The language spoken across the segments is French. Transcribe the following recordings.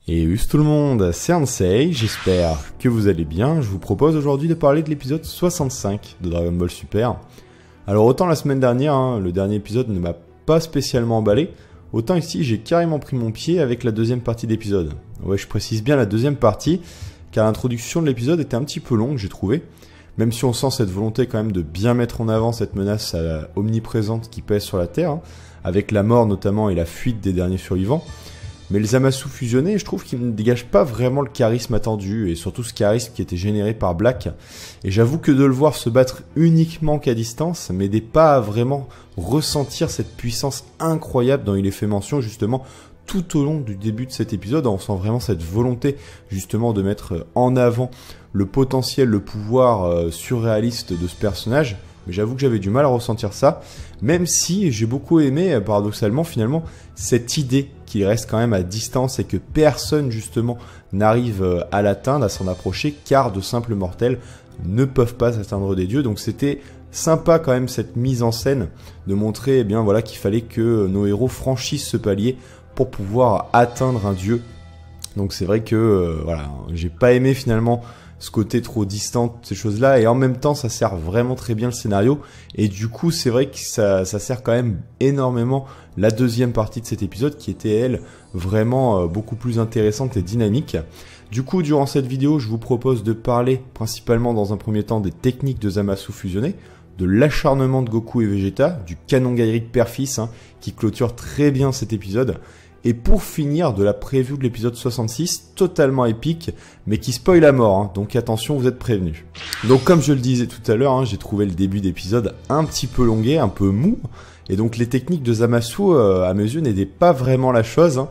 Et tout le monde, c'est Ansei, j'espère que vous allez bien. Je vous propose aujourd'hui de parler de l'épisode 65 de Dragon Ball Super. Alors autant la semaine dernière, le dernier épisode ne m'a pas spécialement emballé, autant ici j'ai carrément pris mon pied avec la deuxième partie de l'épisode. Ouais, je précise bien la deuxième partie, car l'introduction de l'épisode était un petit peu longue, j'ai trouvé. Même si on sent cette volonté quand même de bien mettre en avant cette menace omniprésente qui pèse sur la Terre, avec la mort notamment et la fuite des derniers survivants. Mais les Zamasu fusionnés, je trouve qu'ils ne dégagent pas vraiment le charisme attendu, et surtout ce charisme qui était généré par Black. Et j'avoue que de le voir se battre uniquement qu'à distance m'aidait pas à vraiment ressentir cette puissance incroyable dont il est fait mention justement tout au long du début de cet épisode. On sent vraiment cette volonté justement de mettre en avant le potentiel, le pouvoir surréaliste de ce personnage. Mais j'avoue que j'avais du mal à ressentir ça, même si j'ai beaucoup aimé, paradoxalement, finalement, cette idée qu'il reste quand même à distance et que personne, justement, n'arrive à l'atteindre, à s'en approcher, car de simples mortels ne peuvent pas atteindre des dieux. Donc c'était sympa quand même cette mise en scène de montrer, eh bien, voilà, qu'il fallait que nos héros franchissent ce palier pour pouvoir atteindre un dieu. Donc c'est vrai que, voilà, j'ai pas aimé finalement ce côté trop distant, ces choses-là, et en même temps, ça sert vraiment très bien le scénario, et du coup, c'est vrai que ça sert quand même énormément la deuxième partie de cet épisode, qui était, elle, vraiment beaucoup plus intéressante et dynamique. Du coup, durant cette vidéo, je vous propose de parler, principalement dans un premier temps, des techniques de Zamasu fusionnés, de l'acharnement de Goku et Vegeta, du canon gaérique père-fils, qui clôture très bien cet épisode, et pour finir, de la preview de l'épisode 66, totalement épique, mais qui spoil à mort, donc attention, vous êtes prévenus. Donc comme je le disais tout à l'heure, j'ai trouvé le début d'épisode un petit peu longué, un peu mou, et donc les techniques de Zamasu, à mes yeux, n'aidaient pas vraiment la chose.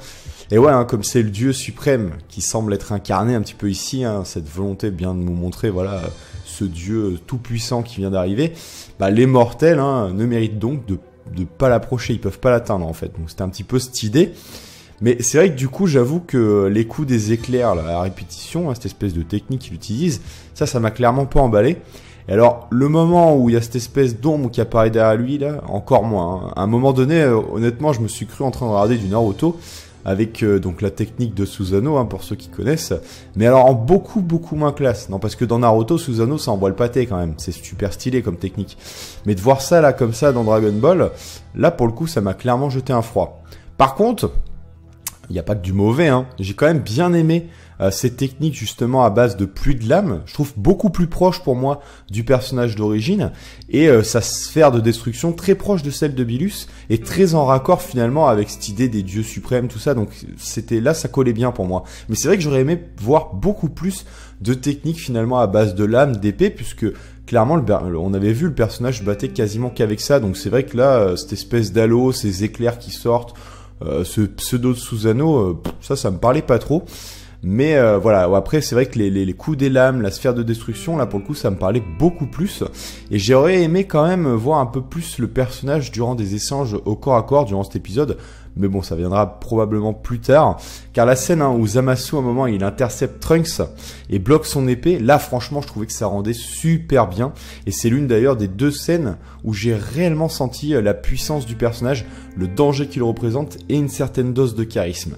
Et ouais, comme c'est le dieu suprême qui semble être incarné un petit peu ici, cette volonté bien de nous montrer, voilà, ce dieu tout-puissant qui vient d'arriver, les mortels ne méritent donc de pas l'approcher, ils peuvent pas l'atteindre en fait. Donc c'était un petit peu cette idée. Mais c'est vrai que du coup, j'avoue que les coups des éclairs, là, à répétition, cette espèce de technique qu'il utilise, ça m'a clairement pas emballé. Et alors, le moment où il y a cette espèce d'ombre qui apparaît derrière lui, là, encore moins. À un moment donné, honnêtement, je me suis cru en train de regarder du Naruto, avec donc la technique de Susanoo, pour ceux qui connaissent, mais alors en beaucoup moins classe. Non, parce que dans Naruto, Susanoo, ça envoie le pâté quand même, c'est super stylé comme technique. Mais de voir ça là comme ça dans Dragon Ball, là pour le coup, ça m'a clairement jeté un froid. Par contre, il n'y a pas que du mauvais, j'ai quand même bien aimé ces techniques justement à base de pluie de lames. Je trouve beaucoup plus proche pour moi du personnage d'origine, et sa sphère de destruction très proche de celle de Bilus, et très en raccord finalement avec cette idée des dieux suprêmes, tout ça. Donc c'était là, ça collait bien pour moi. Mais c'est vrai que j'aurais aimé voir beaucoup plus de techniques finalement à base de lames, d'épées, puisque clairement on avait vu le personnage se battait quasiment qu'avec ça. Donc c'est vrai que là, cette espèce d'halo, ces éclairs qui sortent, ce pseudo de Susanoo, ça me parlait pas trop. Mais voilà, après c'est vrai que les coups des lames, la sphère de destruction, là pour le coup ça me parlait beaucoup plus. Et j'aurais aimé quand même voir un peu plus le personnage durant des échanges au corps à corps durant cet épisode. Mais bon, ça viendra probablement plus tard. Car la scène où Zamasu à un moment il intercepte Trunks et bloque son épée, là franchement je trouvais que ça rendait super bien. Et c'est l'une d'ailleurs des deux scènes où j'ai réellement senti la puissance du personnage, le danger qu'il représente et une certaine dose de charisme.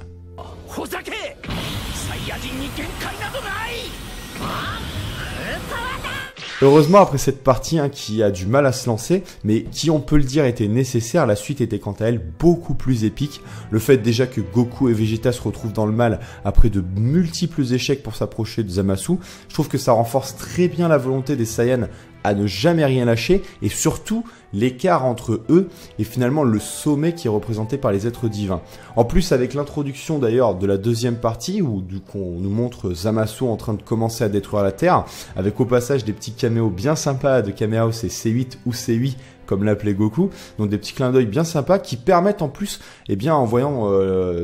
Heureusement, après cette partie qui a du mal à se lancer, mais qui on peut le dire était nécessaire, la suite était quant à elle beaucoup plus épique. Le fait déjà que Goku et Vegeta se retrouvent dans le mal après de multiples échecs pour s'approcher de Zamasu, je trouve que ça renforce très bien la volonté des Saiyans à ne jamais rien lâcher, et surtout l'écart entre eux et finalement le sommet qui est représenté par les êtres divins. En plus, avec l'introduction d'ailleurs de la deuxième partie, où du coup on nous montre Zamasu en train de commencer à détruire la Terre, avec au passage des petits caméos bien sympas de Kamehameha, c'est C8 ou C8 comme l'appelait Goku, donc des petits clins d'œil bien sympas qui permettent en plus, en voyant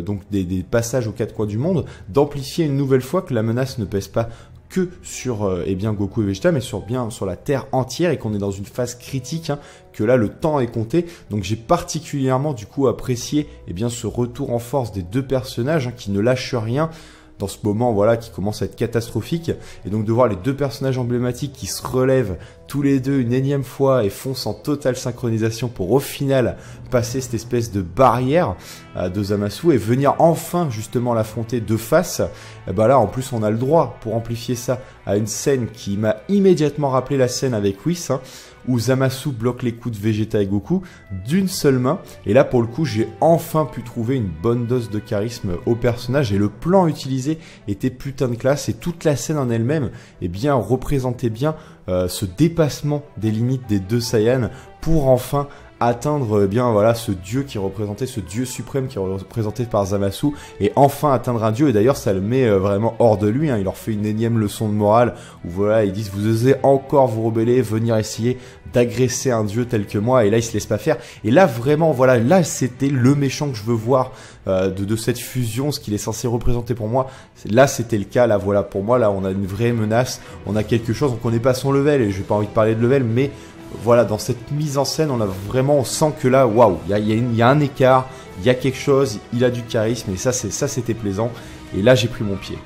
donc des passages aux quatre coins du monde, d'amplifier une nouvelle fois que la menace ne pèse pas que sur Goku et Vegeta, mais sur la Terre entière, et qu'on est dans une phase critique, que là le temps est compté. Donc j'ai particulièrement du coup apprécié ce retour en force des deux personnages qui ne lâchent rien, dans ce moment voilà qui commence à être catastrophique, et donc de voir les deux personnages emblématiques qui se relèvent tous les deux une énième fois et foncent en totale synchronisation pour au final passer cette espèce de barrière de Zamasu et venir enfin justement l'affronter de face, et bah là en plus on a le droit pour amplifier ça à une scène qui m'a immédiatement rappelé la scène avec Whis, où Zamasu bloque les coups de Vegeta et Goku d'une seule main, et là pour le coup j'ai enfin pu trouver une bonne dose de charisme au personnage, et le plan utilisé était putain de classe, et toute la scène en elle-même représentait bien ce dépassement des limites des deux Saiyans pour enfin atteindre ce dieu qui représentait, ce dieu suprême qui est représenté par Zamasu, et enfin atteindre un dieu. Et d'ailleurs ça le met vraiment hors de lui, il leur fait une énième leçon de morale où voilà, ils disent vous osez encore vous rebeller, venir essayer d'agresser un dieu tel que moi, et là il se laisse pas faire. Et là vraiment voilà, là c'était le méchant que je veux voir de cette fusion, ce qu'il est censé représenter pour moi. Là c'était le cas, là voilà, pour moi là on a une vraie menace, on a quelque chose, on connaît pas son level, et j'ai pas envie de parler de level, mais voilà, dans cette mise en scène, on sent que là, waouh, il y a un écart, il y a quelque chose, il a du charisme, et ça c'était plaisant. Et là, j'ai pris mon pied.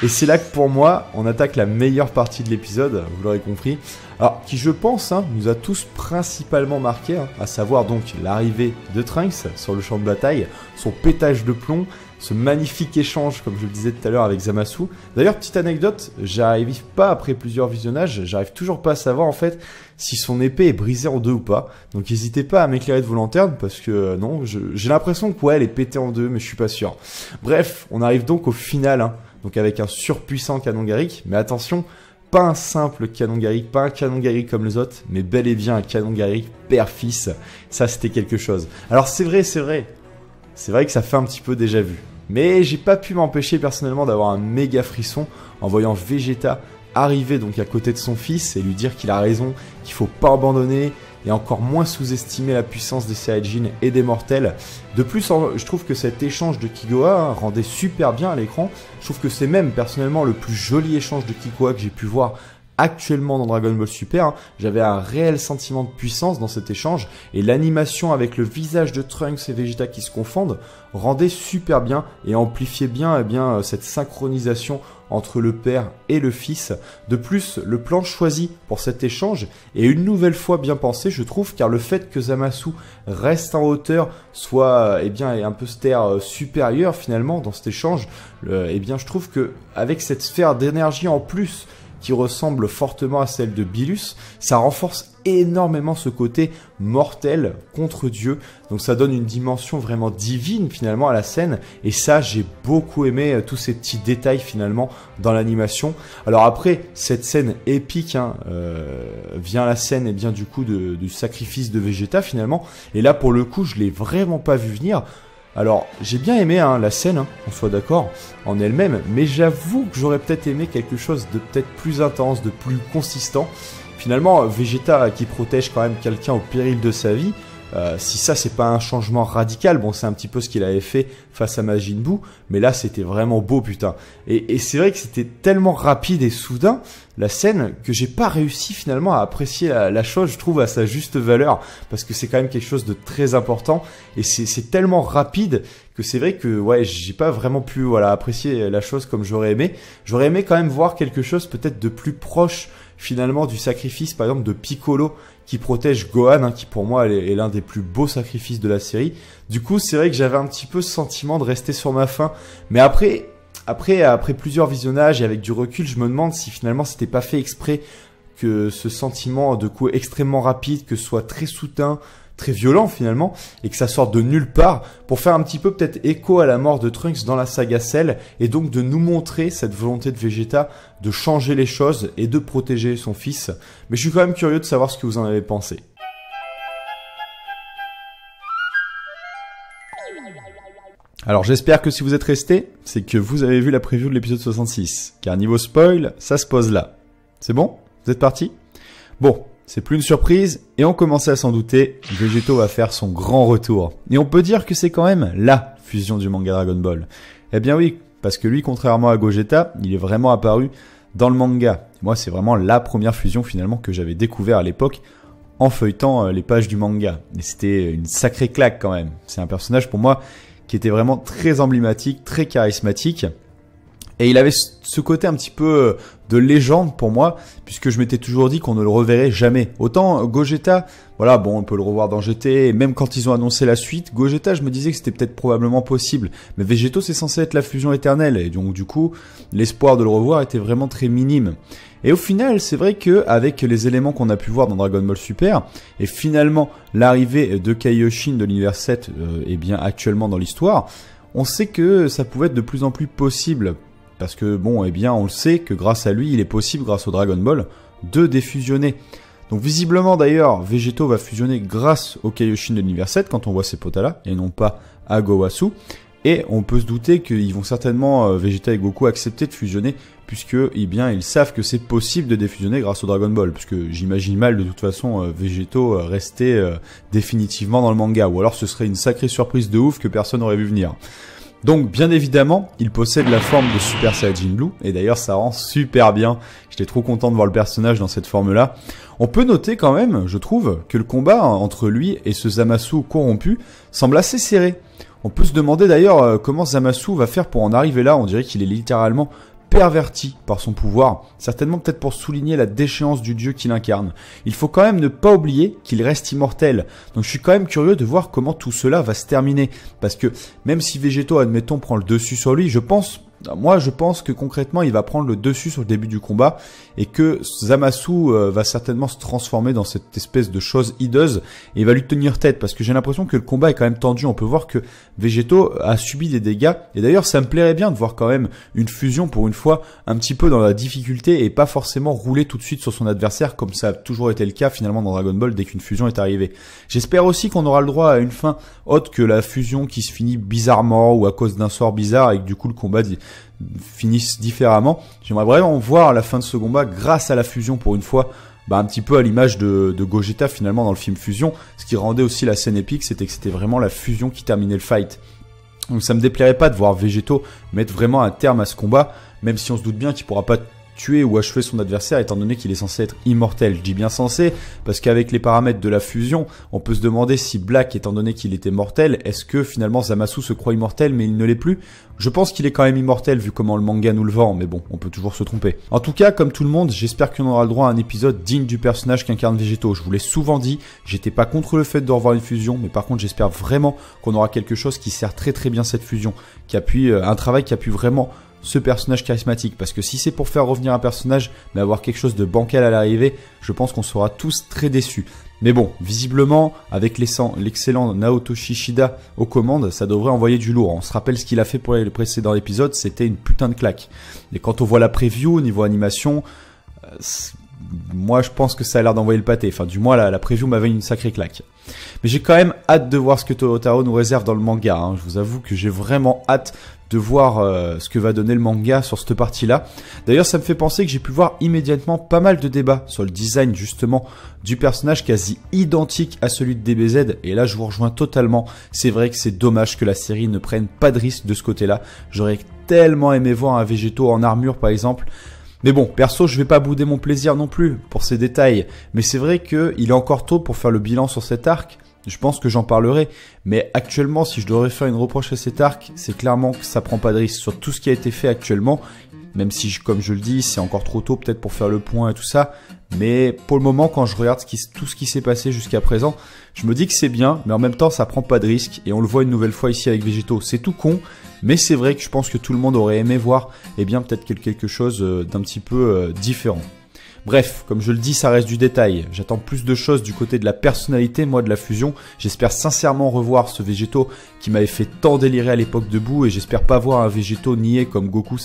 Et c'est là que pour moi, on attaque la meilleure partie de l'épisode, vous l'aurez compris. Alors, qui je pense, nous a tous principalement marqué, à savoir donc l'arrivée de Trunks sur le champ de bataille, son pétage de plomb, ce magnifique échange, comme je le disais tout à l'heure, avec Zamasu. D'ailleurs, petite anecdote, j'arrive pas, après plusieurs visionnages, j'arrive toujours pas à savoir en fait si son épée est brisée en deux ou pas. Donc n'hésitez pas à m'éclairer de vos lanternes, parce que non, j'ai l'impression que ouais, elle est pétée en deux, mais je suis pas sûr. Bref, on arrive donc au final, donc avec un surpuissant canon Garrick, mais attention, pas un simple canon Garrick, pas un canon Garrick comme les autres, mais bel et bien un canon Garrick père-fils. Ça, c'était quelque chose. Alors c'est vrai que ça fait un petit peu déjà vu. Mais j'ai pas pu m'empêcher personnellement d'avoir un méga frisson en voyant Vegeta arriver donc à côté de son fils et lui dire qu'il a raison, qu'il faut pas abandonner et encore moins sous-estimer la puissance des Saiyajin et des mortels. De plus, je trouve que cet échange de Kikoa rendait super bien à l'écran. Je trouve que c'est même personnellement le plus joli échange de Kikoa que j'ai pu voir actuellement dans Dragon Ball Super. J'avais un réel sentiment de puissance dans cet échange, et l'animation avec le visage de Trunks et Vegeta qui se confondent rendait super bien et amplifiait bien cette synchronisation entre le père et le fils. De plus, le plan choisi pour cet échange est une nouvelle fois bien pensé, je trouve, car le fait que Zamasu reste en hauteur, soit un peu cette air supérieur finalement dans cet échange, je trouve que avec cette sphère d'énergie en plus qui ressemble fortement à celle de Bilus, ça renforce énormément ce côté mortel contre Dieu. Donc ça donne une dimension vraiment divine finalement à la scène, et ça j'ai beaucoup aimé tous ces petits détails finalement dans l'animation. Alors après cette scène épique vient la scène du coup du sacrifice de Vegeta finalement, et là pour le coup je l'ai vraiment pas vu venir. Alors, j'ai bien aimé la scène, on soit d'accord, en elle-même, mais j'avoue que j'aurais peut-être aimé quelque chose de peut-être plus intense, de plus consistant. Finalement, Vegeta qui protège quand même quelqu'un au péril de sa vie, si ça c'est pas un changement radical, bon c'est un petit peu ce qu'il avait fait face à Majin Buu, mais là c'était vraiment beau putain. Et c'est vrai que c'était tellement rapide et soudain la scène que j'ai pas réussi finalement à apprécier la chose, je trouve, à sa juste valeur, parce que c'est quand même quelque chose de très important, et c'est tellement rapide que c'est vrai que ouais, j'ai pas vraiment pu apprécier la chose comme j'aurais aimé. J'aurais aimé quand même voir quelque chose peut-être de plus proche finalement du sacrifice par exemple de Piccolo qui protège Gohan, qui pour moi est l'un des plus beaux sacrifices de la série. Du coup c'est vrai que j'avais un petit peu ce sentiment de rester sur ma faim, mais après plusieurs visionnages et avec du recul, je me demande si finalement c'était pas fait exprès, que ce sentiment de coup extrêmement rapide, que ce soit très soudain, très violent finalement, et que ça sorte de nulle part, pour faire un petit peu peut-être écho à la mort de Trunks dans la saga Cell, et donc de nous montrer cette volonté de Vegeta de changer les choses et de protéger son fils. Mais je suis quand même curieux de savoir ce que vous en avez pensé. Alors j'espère que si vous êtes resté, c'est que vous avez vu la preview de l'épisode 66, car niveau spoil, ça se pose là. C'est bon? Vous êtes partis? Bon, c'est plus une surprise, et on commençait à s'en douter, Végéto va faire son grand retour. Et on peut dire que c'est quand même LA fusion du manga Dragon Ball. Eh bien oui, parce que lui, contrairement à Gogeta, il est vraiment apparu dans le manga. Moi, c'est vraiment la première fusion finalement que j'avais découvert à l'époque en feuilletant les pages du manga. Et c'était une sacrée claque quand même. C'est un personnage pour moi qui était vraiment très emblématique, très charismatique. Et il avait ce côté un petit peu de légende pour moi, puisque je m'étais toujours dit qu'on ne le reverrait jamais. Autant Gogeta, voilà, bon, on peut le revoir dans GT, et même quand ils ont annoncé la suite, Gogeta, je me disais que c'était peut-être probablement possible. Mais Végéto, c'est censé être la fusion éternelle, et donc du coup, l'espoir de le revoir était vraiment très minime. Et au final, c'est vrai que avec les éléments qu'on a pu voir dans Dragon Ball Super, et finalement l'arrivée de Kaioshin de l'univers 7, et bien actuellement dans l'histoire, on sait que ça pouvait être de plus en plus possible. Parce que bon, eh bien, on le sait que grâce à lui, il est possible, grâce au Dragon Ball, de défusionner. Donc visiblement d'ailleurs, Végéto va fusionner grâce au Kaioshin de l'univers 7 quand on voit ces potas-là, et non pas à Gowasu. Et on peut se douter qu'ils vont certainement, Vegeta et Goku, accepter de fusionner, puisque eh bien, ils savent que c'est possible de défusionner grâce au Dragon Ball. Puisque j'imagine mal de toute façon Végéto rester définitivement dans le manga. Ou alors ce serait une sacrée surprise de ouf que personne n'aurait vu venir. Donc bien évidemment, il possède la forme de Super Saiyajin Blue, et d'ailleurs ça rend super bien. J'étais trop content de voir le personnage dans cette forme-là. On peut noter quand même, je trouve, que le combat entre lui et ce Zamasu corrompu semble assez serré. On peut se demander d'ailleurs comment Zamasu va faire pour en arriver là. On dirait qu'il est littéralement perverti par son pouvoir, certainement peut-être pour souligner la déchéance du dieu qu'il incarne. Il faut quand même ne pas oublier qu'il reste immortel, donc je suis quand même curieux de voir comment tout cela va se terminer, parce que même si Végéto, admettons, prend le dessus sur lui, je pense que concrètement il va prendre le dessus sur le début du combat, et que Zamasu va certainement se transformer dans cette espèce de chose hideuse et il va lui tenir tête, parce que j'ai l'impression que le combat est quand même tendu. On peut voir que Végéto a subi des dégâts, et d'ailleurs ça me plairait bien de voir quand même une fusion pour une fois un petit peu dans la difficulté et pas forcément rouler tout de suite sur son adversaire comme ça a toujours été le cas finalement dans Dragon Ball dès qu'une fusion est arrivée. J'espère aussi qu'on aura le droit à une fin autre que la fusion qui se finit bizarrement ou à cause d'un sort bizarre et que du coup le combat finisse différemment. J'aimerais vraiment voir la fin de ce combat grâce à la fusion pour une fois, un petit peu à l'image de Gogeta finalement dans le film Fusion. Ce qui rendait aussi la scène épique, c'était que c'était vraiment la fusion qui terminait le fight. Donc ça me déplairait pas de voir Végéto mettre vraiment un terme à ce combat, même si on se doute bien qu'il pourra pas tuer ou achever son adversaire étant donné qu'il est censé être immortel. Je dis bien censé parce qu'avec les paramètres de la fusion, on peut se demander si Black, étant donné qu'il était mortel, est-ce que finalement Zamasu se croit immortel mais il ne l'est plus? Je pense qu'il est quand même immortel vu comment le manga nous le vend, mais bon, on peut toujours se tromper. En tout cas, comme tout le monde, j'espère qu'on aura le droit à un épisode digne du personnage qu'incarne Végéto. Je vous l'ai souvent dit, j'étais pas contre le fait de revoir une fusion, mais par contre j'espère vraiment qu'on aura quelque chose qui sert très très bien cette fusion, qui appuie un travail qui appuie vraiment ce personnage charismatique, parce que si c'est pour faire revenir un personnage mais avoir quelque chose de bancal à l'arrivée, je pense qu'on sera tous très déçus. Mais bon, visiblement, avec l'excellent Naotoshi Shida aux commandes, ça devrait envoyer du lourd. On se rappelle ce qu'il a fait pour les précédents épisodes, c'était une putain de claque. Et quand on voit la preview au niveau animation, moi je pense que ça a l'air d'envoyer le pâté. Enfin du moins la preview m'avait une sacrée claque. Mais j'ai quand même hâte de voir ce que Toyotaro nous réserve dans le manga. Hein. Je vous avoue que j'ai vraiment hâte de voir ce que va donner le manga sur cette partie-là. D'ailleurs, ça me fait penser que j'ai pu voir immédiatement pas mal de débats sur le design justement du personnage quasi identique à celui de DBZ. Et là, je vous rejoins totalement. C'est vrai que c'est dommage que la série ne prenne pas de risque de ce côté-là. J'aurais tellement aimé voir un Végéto en armure par exemple. Mais bon, perso, je vais pas bouder mon plaisir non plus pour ces détails. Mais c'est vrai qu'il est encore tôt pour faire le bilan sur cet arc. Je pense que j'en parlerai, mais actuellement, si je devrais faire une reproche à cet arc, c'est clairement que ça prend pas de risque sur tout ce qui a été fait actuellement, même si, comme je le dis, c'est encore trop tôt peut-être pour faire le point et tout ça, mais pour le moment, quand je regarde tout ce qui s'est passé jusqu'à présent, je me dis que c'est bien, mais en même temps, ça prend pas de risque, et on le voit une nouvelle fois ici avec Végéto. C'est tout con, mais c'est vrai que je pense que tout le monde aurait aimé voir, peut-être quelque chose d'un petit peu différent. Bref, comme je le dis, ça reste du détail. J'attends plus de choses du côté de la personnalité, moi, de la fusion. J'espère sincèrement revoir ce Végéto qui m'avait fait tant délirer à l'époque de Boo, et j'espère pas voir un Végéto niais comme Goku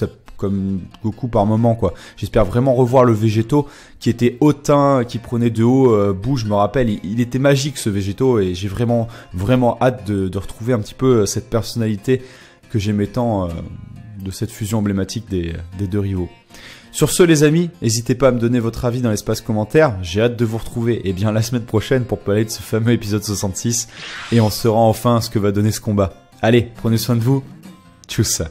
par moment, quoi. J'espère vraiment revoir le Végéto qui était hautain, qui prenait de haut Boo, je me rappelle. Il était magique, ce Végéto, et j'ai vraiment hâte de retrouver un petit peu cette personnalité que j'aimais tant de cette fusion emblématique des deux rivaux. Sur ce les amis, n'hésitez pas à me donner votre avis dans l'espace commentaire, j'ai hâte de vous retrouver la semaine prochaine pour parler de ce fameux épisode 66 et on saura enfin ce que va donner ce combat. Allez, prenez soin de vous, tchuss.